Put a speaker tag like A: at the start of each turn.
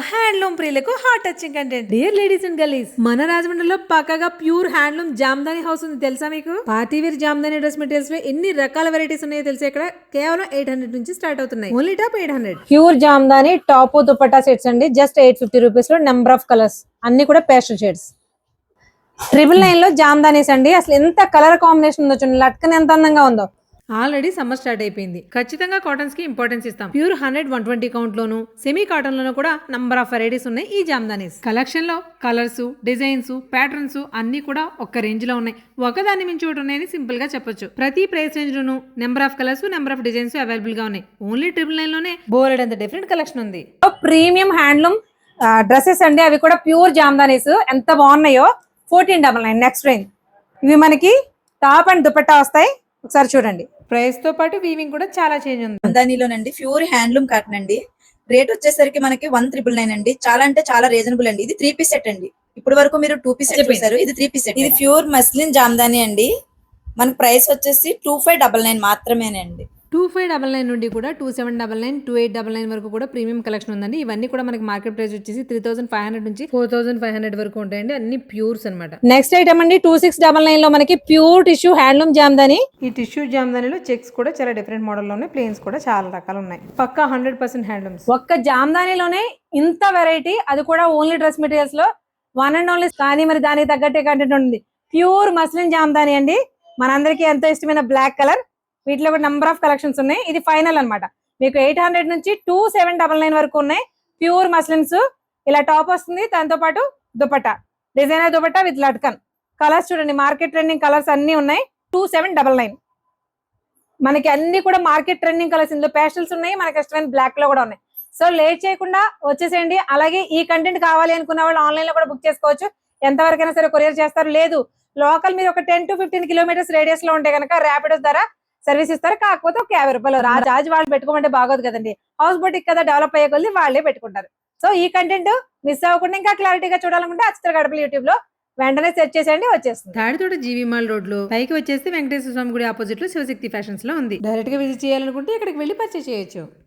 A: Handloom ప్రియులకు heart touching content. Dear ladies and girls, మన రాజమండ్రిలో పక్కగా ప్యూర్ హ్యాండ్లూమ్ జామ్దాని హౌస్ ఉంది. తెలుసా మీకు? Party wear Jamdani dress materials లో ఎన్ని రకాల వెరైటీస్ ఉన్నాయో తెలుసా? ఇక్కడ కేవలం 800 నుంచి స్టార్ట్ అవుతున్నాయి. Only top 800.
B: Pure Jamdani top dupatta sets అండి. జస్ట్ 850 రూపీస్ లో నెంబర్ ఆఫ్ కలర్స్, అన్ని కూడా పేస్టల్ షేడ్స్. 999 లో జామ్దానీస్ అండి. అసలు ఎంత కలర్ కాంబినేషన్ ఉందో చూడండి, లట్కన్ ఎంత అందంగా ఉందో.
A: ఆల్రెడీ సమ్మర్ స్టార్ట్ అయిపోయింది. ఖచ్చితంగా కాటన్స్ కి ఇంపార్టెన్స్ ఇస్తాం. ప్యూర్ 100, 120 కౌంట్ లోను, సెమీ కాటన్ లోను కూడా నంబర్ ఆఫ్ వెరైటీస్ ఉన్నాయి ఈ జామ్దానీస్ కలెక్షన్ లో. కలర్స్, డిజైన్స్, ప్యాటర్న్స్ అన్ని కూడా ఒక్క రేంజ్ లో ఉన్నాయి. ఒకదాన్ని మించి ఒకటి ఉన్నాయని సింపుల్ గా చెప్పొచ్చు. ప్రతి price range loan number of colours, number of designs available గా ఉన్నాయి. ఓన్లీ 999 లోనే బోలెడ్ అంత డిఫరెంట్ కలెక్షన్ ఉంది.
B: ప్రీమియం హ్యాండ్లూమ్ డ్రెస్సెస్ అండి, అవి కూడా ప్యూర్ జామ్దానీస్ ఎంత బాగున్నాయో. 1499 నెక్స్ట్ రేంజ్. ఇవి మనకి టాప్ అండ్ దుపట్టా వస్తాయి. ఒకసారి చూడండి.
A: ప్రైస్ తో పాటు వీవింగ్ కూడా చాలా చేంజ్ ఉంది.
C: జామ్దానీలోనండి ప్యూర్ హ్యాండ్లూమ్ కాటన్ అండి. రేట్ వచ్చేసరికి మనకి 1999 అండి. చాలా అంటే చాలా రీజనబుల్ అండి. ఇది 3 పీస్ సెట్ అండి. ఇప్పుడు వరకు మీరు 2 పీస్ సెట్ చూసారు, ఇది 3 పీస్ సెట్. ఇది ప్యూర్ మస్లిన్ జామ్దాని అండి. మనకి ప్రైస్ వచ్చేసి 2599 మాత్రమేనండి.
A: 2599 నుండి కూడా 2799, 2899 వరకు కూడా ప్రీమియం కలెక్షన్ ఉందండి. ఇవన్నీ కూడా మనకి మార్కెట్ ప్రైస్ వచ్చేసి 3500 నుంచి 4500 వరకు ఉంటాయండి. అన్ని ప్యూర్స్ అనమాట.
B: నెక్స్ట్ ఐటమ్ అండి 2699 లో మనకి ప్యూర్ టిష్యూ హ్యాండ్లూమ్ జామ్దాని.
A: ఈ టిష్యూ జామ్దానిలో చెక్స్ కూడా చాలా డిఫరెంట్ మోడల్ లో ఉన్నాయి. ప్లేన్స్ కూడా చాలా రకాలు ఉన్నాయి. పక్కా 100% హ్యాండ్లూమ్స్.
B: ఒక్క జామ్దానిలోనే ఇంత వెరైటీ, అది కూడా ఓన్లీ డ్రెస్ మెటీరియల్స్ లో. One and only. కానీ మరి దానికి తగ్గట్టే కంటెంట్ ఉంది. ప్యూర్ మస్లిన్ జామ్దాని అండి. మనందరికీ ఎంతో ఇష్టమైన బ్లాక్ కలర్. వీటిలో కూడా నెంబర్ ఆఫ్ కలెక్షన్స్ ఉన్నాయి. ఇది ఫైనల్ అన్నమాట. మీకు 800 నుంచి 2799 వరకు ఉన్నాయి. Pure muslins. ఇలా టాప్ వస్తుంది, దాంతో పాటు dupatta, designer dupatta with latkan. Colours చూడండి, మార్కెట్ ట్రెండింగ్ కలర్స్ అన్ని ఉన్నాయి. 2799. మనకి అన్ని కూడా మార్కెట్ ట్రెండింగ్ కలర్స్. ఇందులో పేస్టల్స్ ఉన్నాయి, మనకి ఇష్టమైన బ్లాక్ లో కూడా ఉన్నాయి. సో లేట్ చేయకుండా వచ్చేసేయండి. అలాగే ఈ కంటెంట్ కావాలి అనుకున్న వాళ్ళు ఆన్లైన్ లో కూడా బుక్ చేసుకోవచ్చు. ఎంతవరకైనా సరే కొరియర్ చేస్తారు. లేదు లోకల్ మీరు ఒక 10 to 15 కిలోమీటర్స్ రేడియస్ లో ఉంటే కనుక ర్యాపిడో ద్వారా సర్వీస్ ఇస్తారు. కాకపోతే ఒక 50 రూపాయలు చార్జ్ వాళ్ళు పెట్టుకోమంటే బాగోదు కదండి. హౌస్ బోటిక్ కదా, డెవలప్ అయ్యే కొద్ది వాళ్ళే పెట్టుకుంటారు. సో ఈ కంటెంట్ మిస్ అవ్వకుండా ఇంకా క్లారిటీగా చూడాలనుకుంటే అచ్చతల గడపలు యూట్యూబ్ లో వెంటనే సెర్చ్ చేసేయండి, వచ్చేస్తుంది.
A: తాడితోట జీవి మాల్ రోడ్ లో పైకి వచ్చేస్తే వెంకటేశ్వర స్వామి గుడి ఆపోజిట్ లో శివశక్తి ఫ్యాషన్స్ లో ఉంది. డైరెక్ట్ గా విజిట్ చేయాలనుకుంటే ఇక్కడికి వెళ్ళి పర్చేస్ చేయొచ్చు.